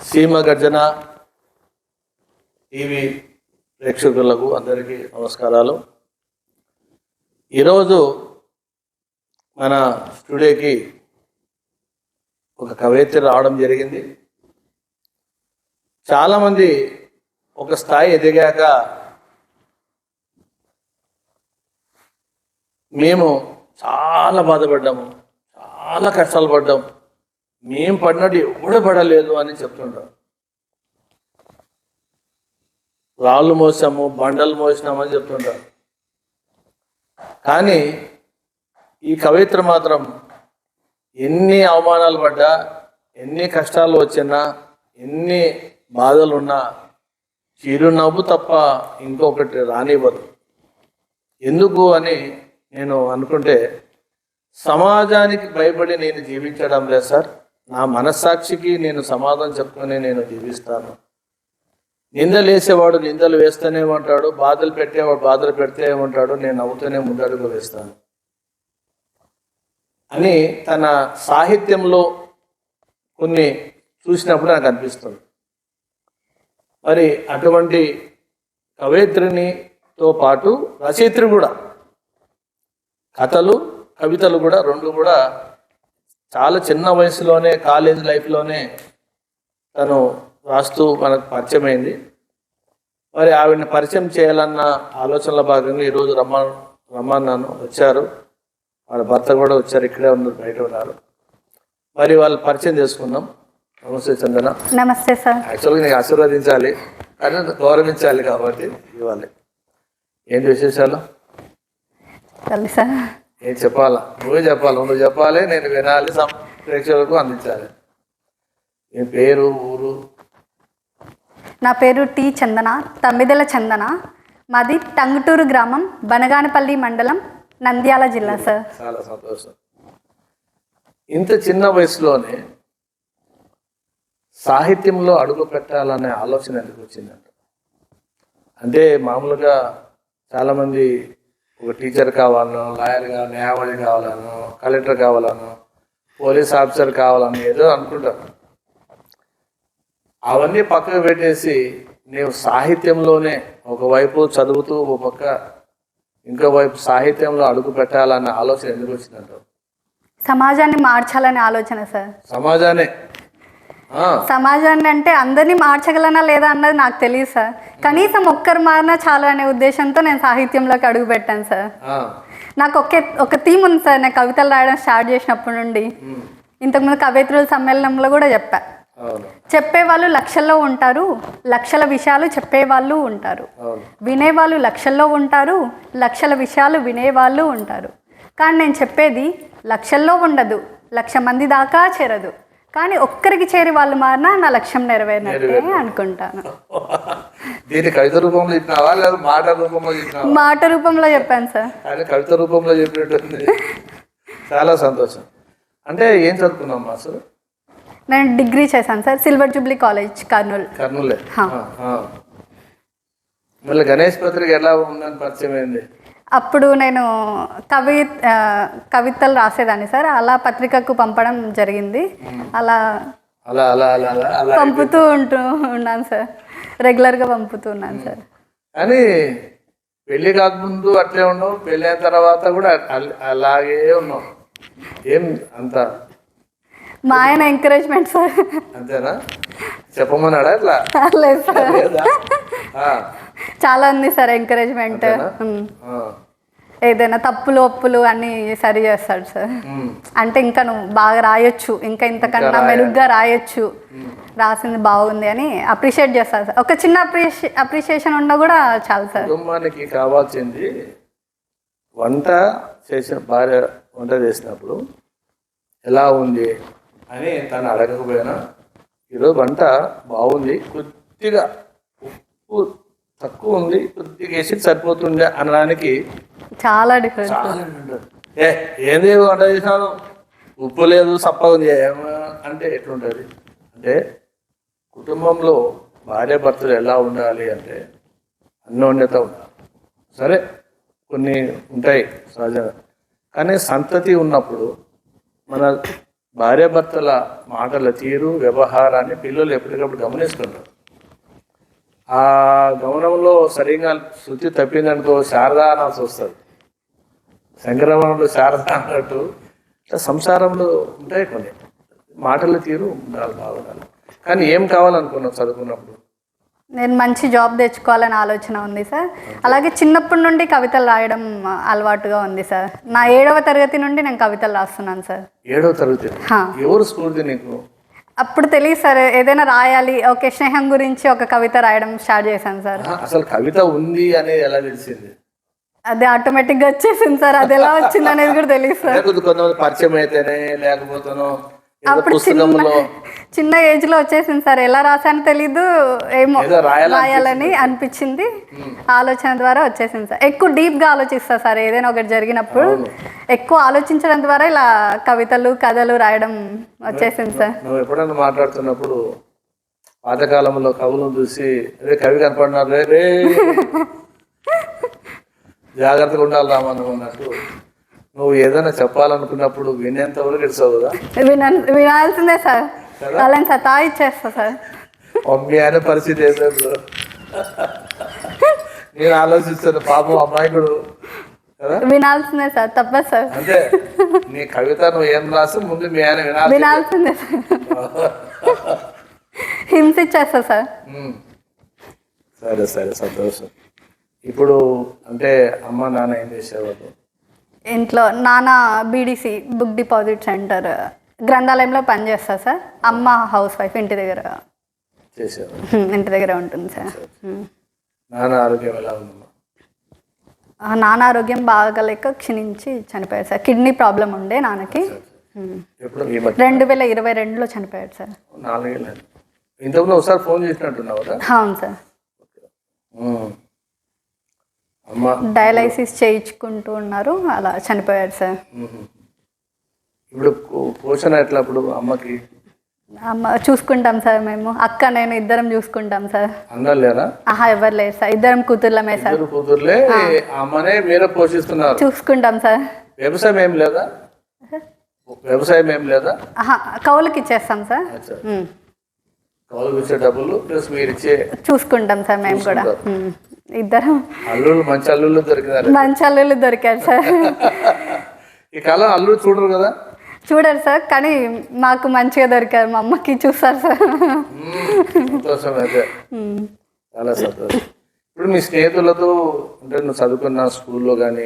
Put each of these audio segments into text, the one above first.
సీమ గర్జన టీవీ ప్రేక్షకులకు అందరికీ నమస్కారాలు. ఈరోజు మన స్టూడియోకి ఒక కవయిత్రి రావడం జరిగింది. చాలామంది ఒక స్థాయి ఎదిగాక మేము చాలా బాధపడ్డాము, చాలా కష్టాలు పడ్డాం, మేము పడినట్టు ఎవడు పడలేదు అని చెప్తుంటాం. రాళ్ళు మోసాము, బండలు మోసినామని చెప్తుంటాం. కానీ ఈ కవయిత్రి మాత్రం ఎన్ని అవమానాలు పడ్డా, ఎన్ని కష్టాలు వచ్చినా, ఎన్ని బాధలున్నా చిరునవ్వు తప్ప ఇంకొకటి రానివ్వదు. ఎందుకు అని నేను అనుకుంటే, సమాజానికి భయపడి నేను జీవించడం లేదు సార్. నా మనస్సాక్షికి నేను సమాధానం చెప్పుకొని నేను జీవిస్తాను. నిందలు వేసేవాడు నిందలు వేస్తూనే ఉంటాడు, బాధలు పెట్టేవాడు బాధలు పెడితే ఉంటాడు, నేను నవ్వుతూనే ముందడుగు వేస్తాను అని తన సాహిత్యంలో కొన్ని చూసినప్పుడు నాకు అనిపిస్తుంది. మరి అటువంటి కవయిత్రినితో పాటు రచయిత్రి కూడా, కథలు కవితలు కూడా రెండు కూడా చాలా చిన్న వయసులోనే, కాలేజ్ లైఫ్లోనే తను రాస్తూ మనకు పరిచయం అయింది. మరి ఆవిడని పరిచయం చేయాలన్న ఆలోచనలో భాగంగా ఈరోజు రమ్మన్నాను, వచ్చారు. వాళ్ళ భర్త కూడా వచ్చారు, ఇక్కడే ఉన్నారు, బయట ఉన్నారు. మరి వాళ్ళు పరిచయం చేసుకుందాం. నమస్తే చందన. నమస్తే సార్. యాక్చువల్గా నీకు ఆశీర్వదించాలి కానీ గౌరవించాలి కాబట్టి ఇవ్వాలి. ఏంటి విశేషాలు? సార్ ఏం చెప్పాలా? నువ్వే చెప్పాలి, నువ్వు చెప్పాలి, నేను వినాలి, ప్రేక్షకులకు అందించాలి. నీ పేరు, ఊరు? నా పేరు టి చందన, తమ్మిదల చందన. మాది టంగుటూరు గ్రామం, బనగానపల్లి మండలం, నంద్యాల జిల్లా సార్. చాలా సంతోషం. ఇంత చిన్న వయసులోనే సాహిత్యంలో అడుగు పెట్టాలనే ఆలోచన ఎందుకు వచ్చిందంట? అంటే మామూలుగా చాలామంది ఒక టీచర్ కావాలనో, లాయర్ కావాలి, న్యాయవాది కావాలనో, కలెక్టర్ కావాలనో, పోలీస్ ఆఫీసర్ కావాలని ఏదో అనుకుంటారు. అవన్నీ పక్కకు పెట్టేసి నేను సాహిత్యంలోనే ఒకవైపు చదువుతూ ఒక పక్క ఇంకోవైపు సాహిత్యంలో అడుగు పెట్టాలన్న ఆలోచన ఎందుకు వచ్చిందంటారు? సమాజాన్ని మార్చాలనే ఆలోచన సార్. సమాజాన్ని అంటే అందరినీ మార్చగలనా లేదా అన్నది నాకు తెలియదు సార్. కనీసం ఒక్కరు మారినా చాలు అనే ఉద్దేశంతో నేను సాహిత్యంలోకి అడుగు పెట్టాను సార్. నాకు ఒక థీమ్ ఉంది సార్. నేను కవితలు రాయడం స్టార్ట్ చేసినప్పటి నుండి. ఇంతకుముందు కవయిత్రుల సమ్మేళనంలో కూడా చెప్పేవాళ్ళు లక్షల్లో ఉంటారు, లక్షల విషయాలు చెప్పేవాళ్ళు ఉంటారు. వినేవాళ్ళు లక్షల్లో ఉంటారు, లక్షల విషయాలు వినేవాళ్ళు ఉంటారు. కానీ నేను చెప్పేది లక్షల్లో ఉండదు, 1,00,000 మంది దాకా చేరదు. కానీ ఒక్కరికి చేరి వాళ్ళు మారినా నా లక్ష్యం నెరవేరినట్టే అనుకుంటాను. కవిత రూపంలో చెప్పినావా లేదా మాట రూపంలో చెప్పినావా? మాట రూపంలో చెప్పాను సార్. కవిత రూపంలో చెప్పినట్టుంది. చాలా సంతోషం. అంటే ఏం చదువుకున్నాం అసలు? నేను డిగ్రీ చేశాను సార్, సిల్వర్ జూబ్లీ కాలేజ్, కర్నూలే. మళ్ళీ గణేష్ పత్రిక ఎలా ఉందని పరిచయం అయింది? అప్పుడు నేను కవితలు రాసేదాన్ని సార్. అలా పత్రికకు పంపడం జరిగింది. అలా పంపుతూ ఉన్నాను సార్, రెగ్యులర్గా పంపుతూ ఉన్నాను సార్. కానీ పెళ్ళి కాకముందు అట్లే ఉన్నావు, పెళ్ళి అయిన తర్వాత కూడా అలాగే ఉన్నావు. ఏం అంత మా ఆయన ఎంకరేజ్మెంట్ సార్. అంతేనా? చెప్పమన్నాడా అట్లా? లేదు సార్, చాలా ఉంది సార్ ఎంకరేజ్మెంట్. ఏదైనా తప్పులు ఒప్పులు అన్నీ సరి చేస్తాడు సార్. అంటే ఇంకా నువ్వు బాగా రాయొచ్చు, ఇంకా ఇంతకన్నా మెరుగ్గా రాయొచ్చు, రాసింది బాగుంది అని అప్రిషియేట్ చేస్తారు సార్. ఒక చిన్న అప్రిషియేషన్ ఉన్నా కూడా చాలు సార్. కుటుంబానికి కావాల్సింది వంట చేసిన భార్య వంట చేసినప్పుడు ఎలా ఉంది అని తను అడగకపోయినా, ఈరోజు వంట బాగుంది, కొద్దిగా ఉప్పు తక్కువ ఉంది, కొద్దిగా వేసి సరిపోతుండే అనడానికి చాలా డిఫరెంట్. ఏంది వంట చేసినాను, ఉప్పు లేదు, సప్పగా ఉంది అంటే ఎట్లుంటుంది? అంటే కుటుంబంలో భార్య భర్తలు ఎలా ఉండాలి అంటే అన్యోన్యత ఉండాలి. సరే కొన్ని ఉంటాయి సహజంగా, కానీ సంతతి ఉన్నప్పుడు మన భార్యాభర్తల మాటల తీరు వ్యవహారాన్ని పిల్లలు ఎప్పటికప్పుడు గమనిస్తుంటారు. ఆ గమనంలో సరిగా శృతి తప్పిందనుకో శారదా అనాల్సి వస్తుంది. సంక్రమణంలో శారద అన్నట్టు ఇట్లా సంసారంలో ఉంటాయి కొన్ని మాటల తీరు ఉండాలి, బాగుండాలి. కానీ ఏం కావాలనుకున్నావు చదువుకున్నప్పుడు? నేను మంచి జాబ్ తెచ్చుకోవాలని ఆలోచన ఉంది సార్. అలాగే చిన్నప్పటి నుండి కవితలు రాయడం అలవాటుగా ఉంది సార్. నా 7వ తరగతి నుండి నేను కవితలు రాస్తున్నాను సార్. 7వ తరగతి? ఎవరు స్ఫూర్తి నీకు? అప్పుడు తెలియదు సార్, ఏదైనా రాయాలి, ఓకే స్నేహం గురించి ఒక కవిత రాయడం స్టార్ట్ చేశాను సార్. అసలు కవిత ఉంది అనేది ఎలా తెలిసింది? అదే ఆటోమేటిక్గా వచ్చేసింది సార్. అది ఎలా వచ్చింది అనేది కూడా తెలియదు సార్. కొంతమంది పరిచయం అయితేనే లేకపోతేనో అప్పుడు చిన్న ఏజ్ లో వచ్చేసింది సార్. ఎలా రాసానో తెలీదు, ఏమో రాయాలని అనిపించింది, ఆలోచన ద్వారా వచ్చేసింది సార్. ఎక్కువ డీప్ గా ఆలోచిస్తా సార్. ఏదైనా ఒకటి జరిగినప్పుడు ఎక్కువ ఆలోచించడం ద్వారా ఇలా కవితలు కథలు రాయడం వచ్చేసింది సార్. నువ్వు ఎప్పుడైనా మాట్లాడుతున్నప్పుడు పాతకాలంలో కవులను చూసి అదే కవి కనపడినారు రే జాగ్రత్తగా ఉండాలి రామన్నం అన్నట్టు నువ్వు ఏదైనా చెప్పాలనుకున్నప్పుడు వినేంత వరకు ఇస్తావు కదా? వినాల్సిందే సార్. వాళ్ళని సతా ఇచ్చేస్తా సార్. మమ్మీ అనే పరిస్థితి ఏంటో నేను ఆలోచిస్తాను. పాపం అమ్మాయికుడు కదా, వినాల్సిందే సార్, తప్పదు సార్. అంటే నీ కవిత నువ్వు ఏం రాసి ముందు మీ ఆయన వినాల్సిందే సార్. హింసించేస్తా సార్. సరే సరే, సంతోషం. ఇప్పుడు అంటే అమ్మ నాన్న ఏం చేసేవాళ్ళు? ఇంట్లో నాన్న బీడీసీ బుక్ డిపాజిట్ సెంటర్ గ్రంథాలయంలో పనిచేస్తా సార్. అమ్మ హౌస్ వైఫ్, ఇంటి దగ్గర ఉంటుంది సార్. నాన్న ఆరోగ్యం ఎలా ఉందమ్మా? నాన్న ఆరోగ్యం బాగాలేక క్షీణించి చనిపోయారు సార్. కిడ్నీ ప్రాబ్లం ఉండే నాన్నకి. 2022లో చనిపోయాడు సార్. 4 ఏళ్ళు. ఇంతకుముందు ఒకసారి ఫోన్ చేసినట్టున్నావు కదా? అవును సార్. డయాలైసిస్ చేయించుకుంటూ ఉన్నారు, అలా చనిపోయారు సార్. ఇప్పుడు పోషణ ఎట్లా అప్పుడు అమ్మకి? అమ్మ చూసుకుంటాం సార్. మేము అక్క నేను ఇద్దరం చూసుకుంటాం సార్. అన్న లేరా? ఎవరు లేరు సార్. ఇద్దరం కూతుర్లమే సార్. కూతుర్లే. అమ్మనే మీరే పోషిస్తున్నారు? చూసుకుంటాం సార్. వ్యవసాయం ఏం లేదా? వ్యవసాయం ఏం లేదా? కౌలుకి ఇచ్చేస్తాం సార్. కౌలుకి ఇచ్చే డబ్బులు ప్లస్ మీరు ఇచ్చే చూసుకుంటాం సార్. మేము కూడా ఇద్దరం. అల్లుళ్ళు మంచి అల్లుళ్ళు దొరికినారు? మంచి అల్లుళ్ళు దొరికారు సార్. ఈ కాలం అల్లుడు చూడరు కదా? చూడరు సార్, కానీ మాకు మంచిగా దొరికారు. మా అమ్మకి చూస్తారు సార్. సంతోషం. అయితే చాలా సంతోషం. ఇప్పుడు మీ స్నేహితులతో అంటే నువ్వు చదువుకున్న స్కూల్లో కానీ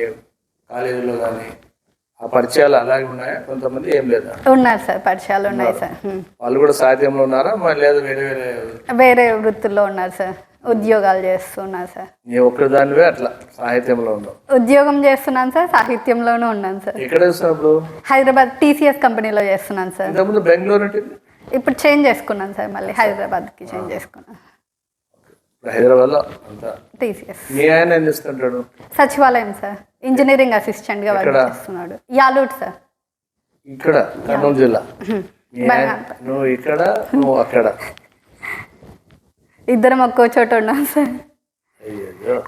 కాలేజీలో కానీ ఆ పరిచయాలు అలాగే ఉన్నాయా? కొంతమంది ఏం లేదా? ఉన్నారు సార్, పరిచయాలు ఉన్నాయి సార్. వాళ్ళు కూడా సాహిత్యంలో ఉన్నారా లేదా వేరే వృత్తుల్లో ఉన్నారు సార్. ఉద్యోగాలు చేస్తున్నారు సార్. నీ ఒక్కదానివే అట్లా సాహిత్యంలో ఉన్నావు? ఉద్యోగం చేస్తున్నాను సార్, సాహిత్యంలోనూ ఉన్నాను సార్. ఎక్కడ చేస్తున్నప్పుడు? హైదరాబాద్ TCS కంపెనీలో చేస్తున్నాను సార్. ఇంతకుముందు బెంగళూరు? ఇప్పుడు చేంజ్ చేసుకున్నాను సార్, మళ్ళీ హైదరాబాద్కి చేంజ్ చేసుకున్నాను. హైదరాబాద్లో అంతా TCS. మీ ఆయన ఏం చేస్తుంటాడు? సచివాలయం సార్, ఇంజనీరింగ్ అసిస్టెంట్గా వర్క్ చేస్తున్నాడు. యాలూట్ సార్. ఇక్కడ కర్నూలు జిల్లా. నువ్వు ఇక్కడ, నువ్వు అక్కడ, ఇద్దరం ఒక్కో చోట ఉన్నాం సార్.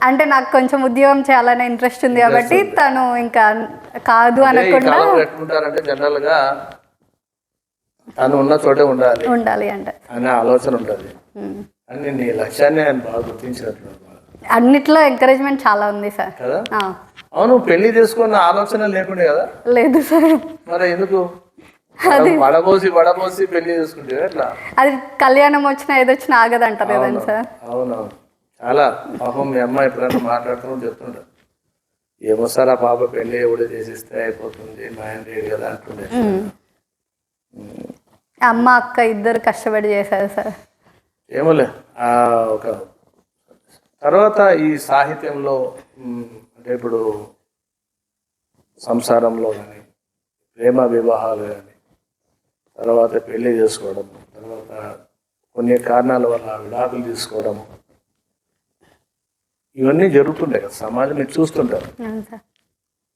అంటే నాకు కొంచెం ఉద్యోగం చేయాలనే ఇంట్రెస్ట్ ఉంది కాబట్టి తను ఇంకా కాదు అనకుండా. పెట్టుకుంటారంటే జనరల్ గా తను ఉన్న చోటే ఉండాలి అంటే అనే ఆలోచన ఉంటుంది. అని నీ లక్ష్యాన్ని ఆయన బాగా గుర్తించినట్టు. అన్నిట్లో ఎంకరేజ్మెంట్ చాలా ఉంది సార్. కదా? అవును, పెళ్లి చేసుకున్న ఆలోచన లేకుండే కదా? లేదు సార్. మరి ఎందుకు వడబోసి పెళ్లి చేసుకుంటే ఎట్లా? అది కళ్యాణం వచ్చినా ఏదొచ్చినా ఆగదంటారు కదండి సార్. అవునవును. చాలా పాపం మీ అమ్మ ఎప్పుడైనా మాట్లాడుతూ చెప్తుంటారు, ఏమో సార్ ఆ పాప పెళ్లి ఎవడో చేసిస్తే అయిపోతుంది, మా ఆయన లేడు కదా అంటుండే. అమ్మ అక్క ఇద్దరు కష్టపడి చేశారు సార్. ఏమోలే. ఒక తర్వాత ఈ సాహిత్యంలో అంటే ఇప్పుడు సంసారంలో కానీ ప్రేమ వివాహాలు కానీ తర్వాత పెళ్లి చేసుకోవడం, తర్వాత కొన్ని కారణాల వల్ల విడాకులు తీసుకోవడం, ఇవన్నీ జరుగుతుంటాయి కదా, సమాజం మీరు చూస్తుంటారు.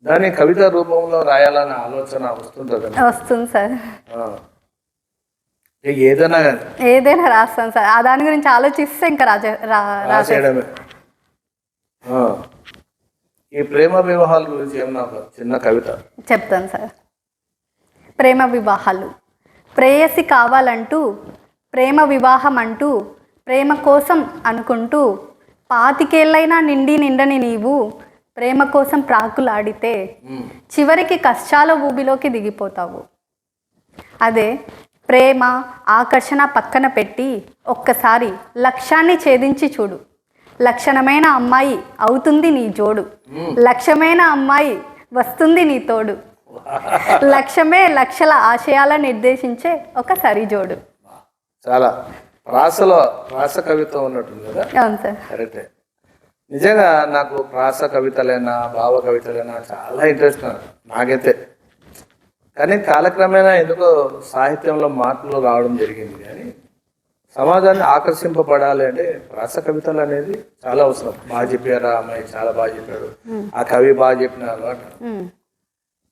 దాన్ని కవిత రూపంలో రాయాలనే ఆలోచన వస్తుంది సార్. ఏదైనా రాస్తాను సార్. దాని గురించి ఆలోచిస్తే ఇంకా రాసేయడమే. ఈ ప్రేమ వివాహాల గురించి ఏమన్నా చిన్న కవిత చెప్తాను సార్. ప్రేమ వివాహాలు. ప్రేయసి కావాలంటూ ప్రేమ వివాహం అంటూ ప్రేమ కోసం అనుకుంటూ 25 ఏళ్ళైనా నిండని నీవు ప్రేమ కోసం ప్రాకులాడితే చివరికి కష్టాల ఊబిలోకి దిగిపోతావు. అదే ప్రేమ ఆకర్షణ పక్కన పెట్టి ఒక్కసారి లక్ష్యాన్ని ఛేదించి చూడు. లక్షణమైన అమ్మాయి అవుతుంది నీ జోడు, లక్ష్యమైన అమ్మాయి వస్తుంది నీ తోడు, లక్ష్యమే లక్షల ఆశయాలను నిర్దేశించే ఒక సరిజోడు. చాలా ప్రాస కవిత్వం ఉన్నట్టుంది కదా. అవును సార్. కరెక్టే. నిజంగా నాకు ప్రాస కవితలైనా భావ కవితలైనా చాలా ఇంట్రెస్ట్ నాకైతే. కానీ కాలక్రమేణా ఎందుకో సాహిత్యంలో మార్పులు రావడం జరిగింది. కానీ సమాజాన్ని ఆకర్షింపబడాలి అంటే ప్రాస కవితలు అనేది చాలా అవసరం. బాగా చెప్పారా అమ్మాయి, చాలా బాగా చెప్పాడు, ఆ కవి బాగా చెప్పినారు అంట.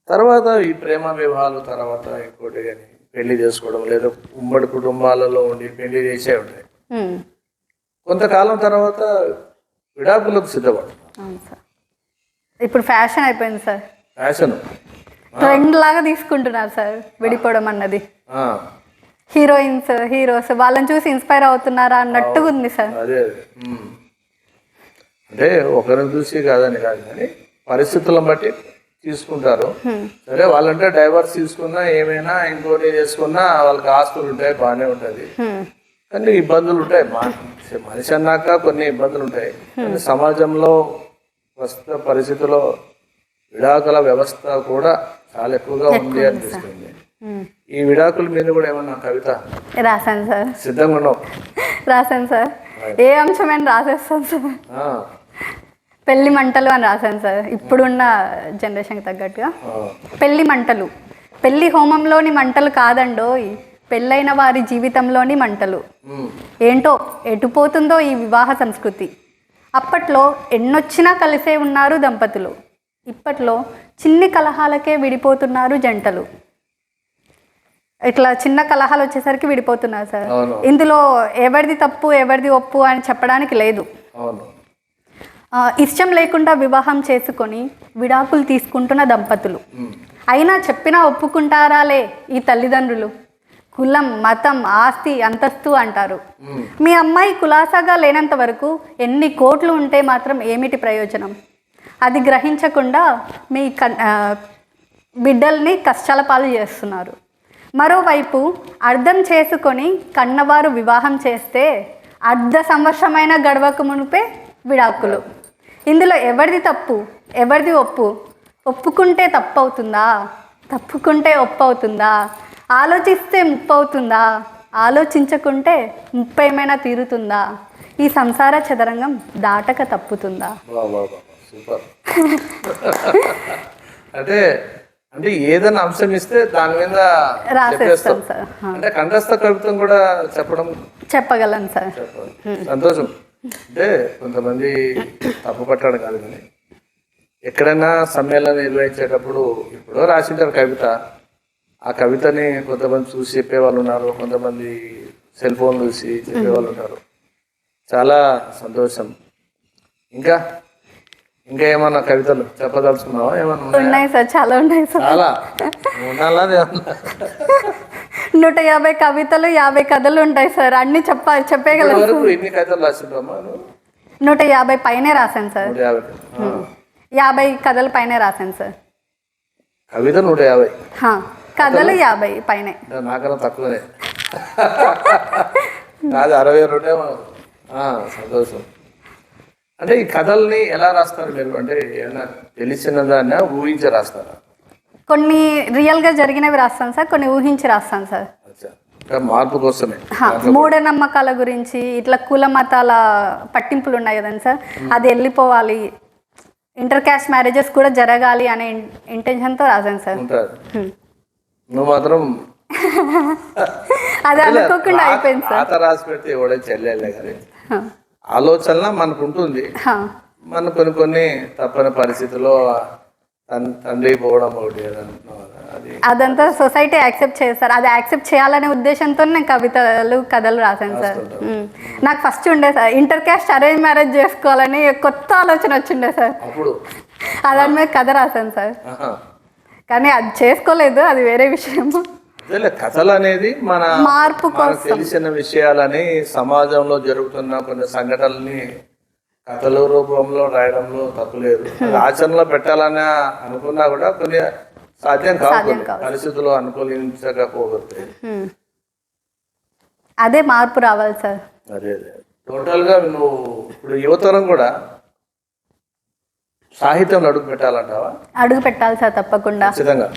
తర్వాత ఈ ప్రేమ వివాహాలు, తర్వాత ఇంకోటి కానీ పెళ్లి చేసుకోవడం, లేదా ఉమ్మడి కుటుంబాలలో ఉండి పెళ్లి చేసే ఉంటాయి. కొంతకాలం తర్వాత విడాకులకు సిద్ధపడతాం. ఇప్పుడు ఫ్యాషన్ అయిపోయింది సార్. ఫ్యాషన్ ట్రెండ్ లాగా తీసుకుంటున్నారు సార్ విడిపోవడం అన్నది. హీరోస్ వాళ్ళని చూసి ఇన్స్పైర్ అవుతున్నారా అన్నట్టుగా ఉంది సార్. అదే అంటే ఒకరిని చూసి కాదని కాదు, కానీ పరిస్థితులను బట్టి తీసుకుంటారు. సరే వాళ్ళంటే డైవర్స్ తీసుకున్నా ఏమైనా ఇంకోటి చేసుకున్నా వాళ్ళకి ఆస్తులు ఉంటాయి, బాగానే ఉంటుంది. కానీ ఇబ్బందులు ఉంటాయి. మనిషి అన్నాక కొన్ని ఇబ్బందులు ఉంటాయి. కానీ సమాజంలో ప్రస్తుత పరిస్థితుల్లో విడాకుల వ్యవస్థ కూడా చాలా ఎక్కువగా ఉంది అనిపిస్తుంది. ఈ విడాకుల మీద కూడా ఏమన్నా కవిత రాశాను సార్. సిద్ధంగా ఉన్నావు? రాశాను సార్. ఏ అంశమైనా రాసేస్తాను సార్. పెళ్లి మంటలు అని రాశాను సార్. ఇప్పుడున్న జనరేషన్కి తగ్గట్టుగా పెళ్లి మంటలు, పెళ్లి హోమంలోని మంటలు కాదండోయ్, పెళ్ళైన వారి జీవితంలోని మంటలు. ఏంటో ఎటుపోతుందో ఈ వివాహ సంస్కృతి. అప్పట్లో ఎన్నొచ్చినా కలిసే ఉన్నారు దంపతులు, ఇప్పట్లో చిన్ని కలహాలకే విడిపోతున్నారు జంటలు. ఇట్లా చిన్న కలహాలు వచ్చేసరికి విడిపోతున్నారు సార్. ఇందులో ఎవరిది తప్పు ఎవరిది ఒప్పు అని చెప్పడానికి లేదు. ఇష్టం లేకుండా వివాహం చేసుకొని విడాకులు తీసుకుంటున్న దంపతులు. అయినా చెప్పినా ఒప్పుకుంటారాలే ఈ తల్లిదండ్రులు. కులం, మతం, ఆస్తి, అంతస్తు అంటారు. మీ అమ్మాయి కులాసాగా లేనంత వరకు ఎన్ని కోట్లు ఉంటే మాత్రం ఏమిటి ప్రయోజనం? అది గ్రహించకుండా మీ బిడ్డల్ని కష్టాల పాలు చేస్తున్నారు. మరోవైపు అర్థం చేసుకొని కన్నవారు వివాహం చేస్తే అర్ధ సంవత్సరమైన గడవక మునిపే విడాకులు. ఇందులో ఎవరిది తప్పు ఎవరిది ఒప్పు? ఒప్పుకుంటే తప్పు అవుతుందా? తప్పుకుంటే ఒప్పు అవుతుందా? ఆలోచిస్తే ముప్పు అవుతుందా? ఆలోచించకుంటే ముప్పై ఏమైనా తీరుతుందా? ఈ సంసార చదరంగం దాటక తప్పుతుందా? సూపర్. అంటే అంటే ఏదైనా అంశం ఇస్తే దాని మీద రాసేస్తాం సార్. అంటే కంఠస్థ కవిత్వం కూడా చెప్పగలను సార్. సంతోషం. అంటే కొంతమంది తప్పు పట్టడం కాదు, కానీ ఎక్కడైనా సమ్మేళనం నిర్వహించేటప్పుడు ఎప్పుడో రాసింటారు కవిత. ఆ కవితని కొంతమంది చూసి చెప్పేవాళ్ళు ఉన్నారు, కొంతమంది సెల్ ఫోన్ చూసి చెప్పేవాళ్ళు ఉన్నారు. చాలా సంతోషం. ఇంకా ఇంకా ఏమన్నా కవితలు చెప్పదలుచుకున్నావా? ఏమన్నా ఉన్నాయి సార్, చాలా ఉన్నాయి సార్. చాలా ఉండాలా? 150 కవితలు 50 కథలు ఉంటాయి సార్. అన్ని చెప్పగలను. ఎన్ని కథలు రాసిండ్రమ్మా? 150 పైనే రాశాను సార్. 50 కథల పైనే రాశాను సార్. కవిత 150, కథలు 50 పైనే. నాకన్నా తక్కువనే కాదు, 62. సంతోషం. అంటే ఈ కథల్ని ఎలా రాస్తారు మీరు? అంటే ఏమైనా తెలిసిన దాన్ని ఊహించి రాస్తారా? కొన్ని రియల్గా జరిగినవి రాస్తాను సార్, కొన్ని ఊహించి రాస్తాను సార్. మార్పు కోసమే. మూఢనమ్మకాల గురించి, ఇట్లా కుల మతాల పట్టింపులు ఉన్నాయి కదండి సార్, అది వెళ్ళిపోవాలి, ఇంటర్ క్యాస్ట్ మ్యారేజెస్ కూడా జరగాలి అనే ఇంటెన్షన్తో రాశాను సార్. నువ్వు మాత్రం అది అనుకోకుండా అయిపోయింది సార్. రాసి పెడితే ఎవడే చెల్లెలే కానీ ఆలోచన మనకు ఉంటుంది. మన కొన్ని తప్పని పరిస్థితుల్లో తండ్రి పోవడం ఒకటి అదంతా సొసైటీ యాక్సెప్ట్ చేస్తారు. అది యాక్సెప్ట్ చేయాలనే ఉద్దేశంతో నేను కథలు రాశాను సార్. నాకు ఫస్ట్ ఉండే sir inter caste arrange marriage చేసుకోవాలని కొత్త ఆలోచన వచ్చిండే సార్. దాని మీద కథ రాశాను సార్. కానీ అది చేసుకోలేదు, అది వేరే విషయం. అదేలే కథలు అనేది మన మార్పు మనకు తెలిసిన విషయాలని సమాజంలో జరుగుతున్న కొన్ని సంఘటనల్ని కథల రూపంలో రాయడంలో తప్పులేదు. అది ఆచరణలో పెట్టాలని అనుకున్నా కూడా కొన్ని సాధ్యం కావు, పరిస్థితులు అనుకూలించకపోతే. అదే మార్పు రావాలి సార్. అదే టోటల్ గా నువ్వు ఇప్పుడు యువతరం కూడా సాహిత్యం అడుగు పెట్టాలంటావా? అడుగు పెట్టాలి సార్, తప్పకుండా. ఖచ్చితంగా.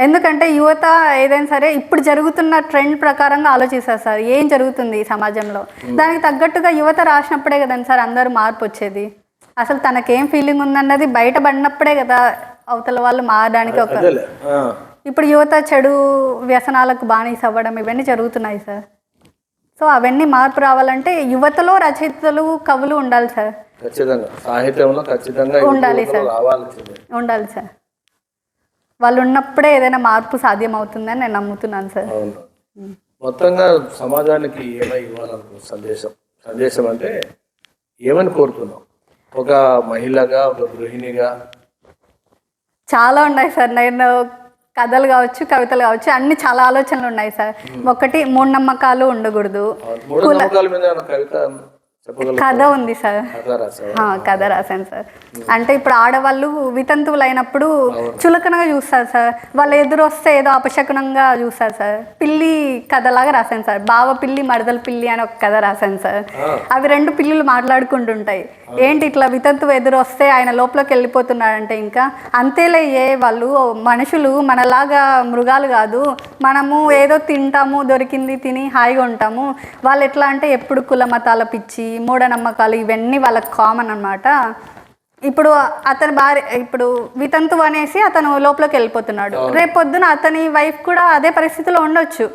ఎందుకంటే యువత ఏదైనా సరే ఇప్పుడు జరుగుతున్న ట్రెండ్ ప్రకారంగా ఆలోచిస్తారు సార్. ఏం జరుగుతుంది సమాజంలో, దానికి తగ్గట్టుగా యువత రాసినప్పుడే కదండి సార్ అందరూ మార్పు వచ్చేది. అసలు తనకేం ఫీలింగ్ ఉందన్నది బయటపడినప్పుడే కదా అవతల వాళ్ళు మారడానికి ఒక. ఇప్పుడు యువత చెడు వ్యసనాలకు బానిస అవ్వడం ఇవన్నీ జరుగుతున్నాయి సార్. సో అవన్నీ మార్పు రావాలంటే యువతలో రచయితలు, కవులు ఉండాలి సార్. ఖచ్చితంగా సాహిత్యంలో ఖచ్చితంగా ఉండాలి సార్, ఉండాలి సార్. వాళ్ళు ఉన్నప్పుడే ఏదైనా మార్పు సాధ్యం అవుతుందని నేను నమ్ముతున్నాను సార్. మొత్తంగా సమాజానికి ఏమై ఇవ్వాలనుకో సందేశం అంటే ఏమని కోరుతున్నాం? ఒక మహిళగా, ఒక గృహిణిగా. చాలా ఉన్నాయి సార్. నేను కథలు కావచ్చు, కవితలు కావచ్చు, అన్ని చాలా ఆలోచనలు ఉన్నాయి సార్. ఒకటి, మూఢనమ్మకాలు ఉండకూడదు. కథ ఉంది సార్, కథ రాశాను సార్. అంటే ఇప్పుడు ఆడవాళ్ళు వితంతువులు అయినప్పుడు చులకనగా చూస్తారు సార్. వాళ్ళు ఎదురు వస్తే ఏదో అపశకునంగా చూస్తారు సార్. పిల్లి కథలాగా రాశాను సార్. బావ పిల్లి, మరదల పిల్లి అని ఒక కథ రాశాను సార్. అవి రెండు పిల్లులు మాట్లాడుకుంటుంటాయి. ఏంటి ఇట్లా వితంతువు ఎదురు వస్తే ఆయన లోపలికి వెళ్ళిపోతున్నాడంటే ఇంకా అంతేలే, వాళ్ళు మనుషులు మనలాగా మృగాలు కాదు. మనము ఏదో తింటాము, దొరికింది తిని హాయిగా ఉంటాము. వాళ్ళు ఎట్లా అంటే ఎప్పుడు కుల మతాల పిచ్చి, మూఢనమ్మకాలు ఇవన్నీ వాళ్ళకి కామన్ అన్నమాట. ఇప్పుడు అతని భార్య ఇప్పుడు వితంతువు అనేసి అతను లోపలికి వెళ్ళిపోతున్నాడు. రేపు పొద్దున అతని వైఫ్ కూడా అదే పరిస్థితిలో ఉండొచ్చు.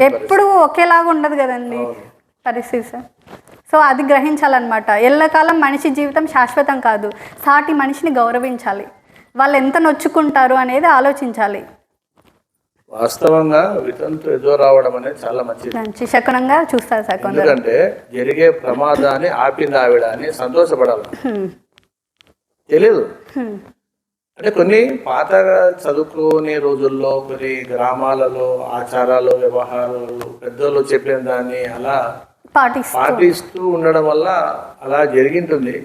ఎప్పుడు ఒకేలాగా ఉండదు కదండి పరిస్థితి సార్. సో అది గ్రహించాలన్నమాట. ఎల్లకాలం మనిషి జీవితం శాశ్వతం కాదు. సాటి మనిషిని గౌరవించాలి. వాళ్ళు ఎంత నొచ్చుకుంటారు అనేది ఆలోచించాలి. వాస్తవంగా వితంతు ఎదురు రావడం అనేది చాలా మంచి శకునంగా చూస్తారు సార్. ఎందుకంటే జరిగే ప్రమాదాన్ని ఆపింది ఆవిడ అని సంతోషపడాలి. తెలియదు అంటే కొన్ని పాతగా చదువుకునే రోజుల్లో కొన్ని గ్రామాలలో ఆచారాలు, వ్యవహారాలు పెద్దలు చెప్పిన దాన్ని అలా పాటిస్తూ ఉండడం వల్ల అలా జరిగింటుంది.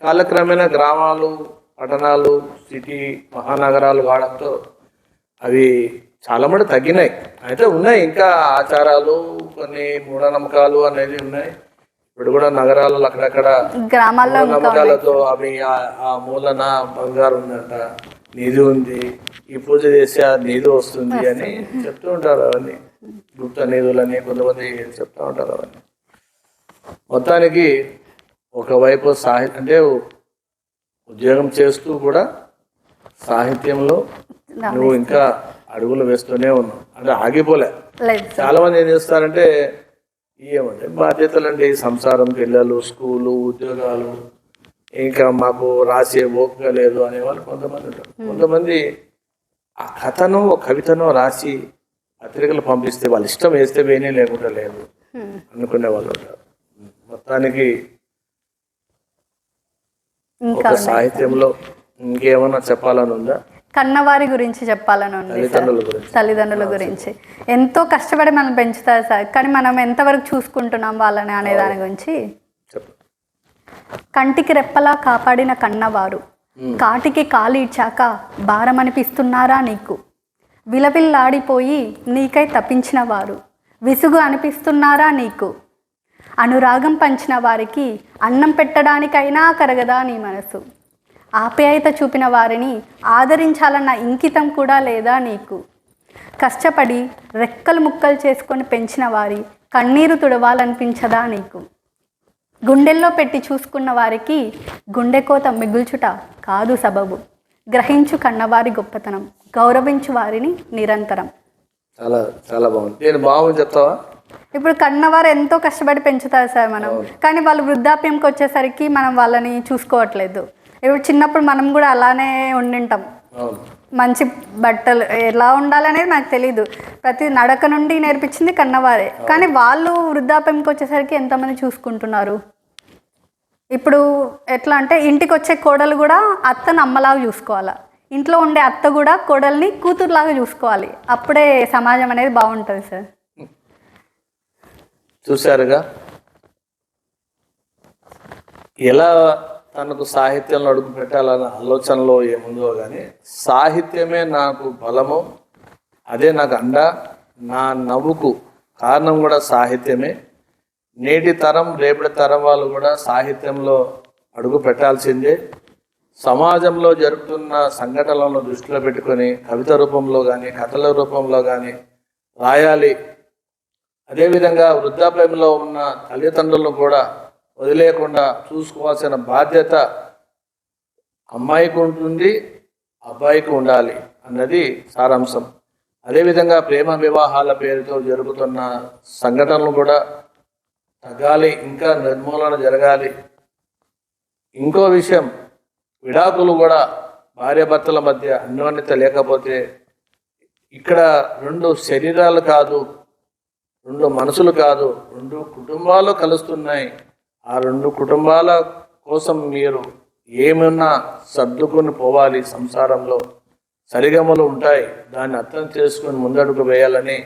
కాలక్రమేణా గ్రామాలు, పట్టణాలు, సిటీ, మహానగరాలు కావడంతో అవి చాలా మటు తగ్గినాయి. అయితే ఉన్నాయి ఇంకా ఆచారాలు, కొన్ని మూఢనమ్మకాలు అనేది ఉన్నాయి. ఇప్పుడు కూడా నగరాలలో అక్కడక్కడ నమ్మకాలతో అవి ఆ మూలన బంగారు ఉందంట, నిధి ఉంది, ఈ పూజ చేస్తే ఆ నిధి వస్తుంది అని చెప్తూ ఉంటారు. అవన్నీ గుప్త నిధులని కొంతమంది చెప్తూ ఉంటారు. అవన్నీ మొత్తానికి ఒకవైపు అంటే ఉద్యోగం చేస్తూ కూడా సాహిత్యంలో నువ్వు ఇంకా అడుగులు వేస్తూనే ఉన్నావు, అంటే ఆగిపోలే. చాలా మంది ఏం చేస్తారంటే ఏమంటే బాధ్యతలు అంటే సంసారం, పిల్లలు, స్కూలు, ఉద్యోగాలు, ఇంకా మాకు రాసే ఓపిక లేదు అనేవాళ్ళు కొంతమంది ఉంటారు. కొంతమంది ఆ కథను, కవితను రాసి పత్రికలు పంపిస్తే వాళ్ళ ఇష్టం వేస్తే వేనే లేకుండా లేదు అనుకునే వాళ్ళు ఉంటారు. మొత్తానికి ఒక సాహిత్యంలో ఇంకేమన్నా చెప్పాలని ఉందా? కన్నవారి గురించి చెప్పాలని ఉంది, తల్లిదండ్రుల గురించి. ఎంతో కష్టపడి మనం పెంచుతారు సార్, కానీ మనం ఎంతవరకు చూసుకుంటున్నాం వాళ్ళని అనే దాని గురించి. కంటికి రెప్పలా కాపాడిన కన్నవారు కాటికి కాలిడ్చాక భారమనిపిస్తున్నారా నీకు? విలవిల్లాడిపోయి నీకై తప్పించిన వారు విసుగు అనిపిస్తున్నారా నీకు? అనురాగం పంచిన వారికి అన్నం పెట్టడానికైనా కరగదా నీ మనసు? ఆప్యాయత చూపిన వారిని ఆదరించాలన్న ఇంకితం కూడా లేదా నీకు? కష్టపడి రెక్కలు ముక్కలు చేసుకొని పెంచిన వారి కన్నీరు తుడవాలనిపించదా నీకు? గుండెల్లో పెట్టి చూసుకున్న వారికి గుండెకోత మిగుల్చుట కాదు సబబు. గ్రహించు కన్నవారి గొప్పతనం, గౌరవించు వారిని నిరంతరం. చాలా చాలా బాగుంది. నేను బాగుంది చెప్తావా? ఇప్పుడు కన్నవారు ఎంతో కష్టపడి పెంచుతారు సార్ మనం, కానీ వాళ్ళు వృద్ధాప్యంకి వచ్చేసరికి మనం వాళ్ళని చూసుకోవట్లేదు. ఇప్పుడు చిన్నప్పుడు మనం కూడా అలానే ఉండింటాం. మంచి బట్టలు ఎలా ఉండాలనేది నాకు తెలీదు. ప్రతి నడక నుండి నేర్పించింది కన్నవారే, కానీ వాళ్ళు వృద్ధాప్యంకి వచ్చేసరికి ఎంతమంది చూసుకుంటున్నారు? ఇప్పుడు ఎట్లా అంటే ఇంటికి వచ్చే కోడలు కూడా అత్తను అమ్మలాగా చూసుకోవాలా. ఇంట్లో ఉండే అత్త కూడా కోడల్ని కూతురులాగా చూసుకోవాలి. అప్పుడే సమాజం అనేది బాగుంటుంది సార్. చూశారుగా ఎలా తనకు సాహిత్యంలో అడుగు పెట్టాలన్న ఆలోచనలో ఏముందో కానీ సాహిత్యమే నాకు బలము, అదే నాకు అండ, నా నవ్వుకు కారణం కూడా సాహిత్యమే. నేటి తరం రేపటి తరం వాళ్ళు కూడా సాహిత్యంలో అడుగు పెట్టాల్సిందే. సమాజంలో జరుగుతున్న సంఘటనలను దృష్టిలో పెట్టుకొని కవిత రూపంలో కానీ కథల రూపంలో కానీ రాయాలి. అదేవిధంగా వృద్ధాప్యంలో ఉన్న తల్లిదండ్రులను కూడా వదిలేయకుండా చూసుకోవాల్సిన బాధ్యత అమ్మాయికి ఉంటుంది, అబ్బాయికి ఉండాలి అన్నది సారాంశం. అదేవిధంగా ప్రేమ వివాహాల పేరుతో జరుగుతున్న సంఘటనలు కూడా తగ్గాలి, ఇంకా నిర్మూలన జరగాలి. ఇంకో విషయం, విడాకులు కూడా భార్యాభర్తల మధ్య అన్యోన్యత లేకపోతే ఇక్కడ రెండు శరీరాలు కాదు, రెండు మనసులు కాదు, రెండు కుటుంబాలు కలుస్తున్నాయి. ఆ రెండు కుటుంబాల కోసం మీరు ఏమన్నా సర్దుకొని పోవాలి. సంసారంలో సరిగమలు ఉంటాయి, దాన్ని అర్థం చేసుకొని ముందడుగు వేయాలని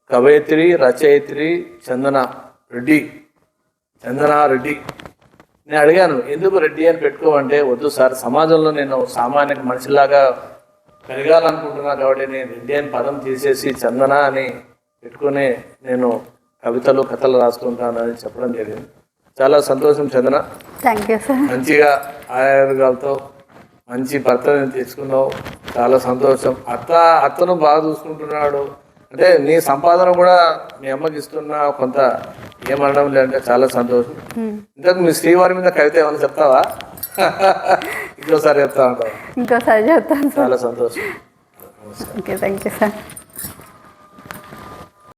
కవయిత్రి రచయిత్రి చందనా రెడ్డి నేను అడిగాను, ఎందుకు రెడ్డి అని పెట్టుకోమంటే, వద్దు సార్, సమాజంలో నేను సామాన్య మనిషిలాగా పెరగాలనుకుంటున్నా కాబట్టి నేను రెడ్డి అని పదం తీసేసి చందన అని పెట్టుకుని నేను కవితలు కథలు రాసుకుంటానని చెప్పడం జరిగింది. చాలా సంతోషం చందన. Thank you sir. మంచిగా ఆయుర్గాలతో మంచి భర్తని తీసుకున్నావు, చాలా సంతోషం. అత్తను బాగా చూసుకుంటున్నాడు అంటే నీ సంపాదన కూడా మీ అమ్మకి ఇస్తున్నా కొంత ఏమనడం లేదంటే చాలా సంతోషం. ఇంతకు మీ శ్రీవారి మీద కవిత ఏమైనా చెప్తావా? ఇంకోసారి చెప్తా ఉంటావా? ఇంకోసారి చెప్తాను సార్. చాలా సంతోషం. Okay, thank you sir.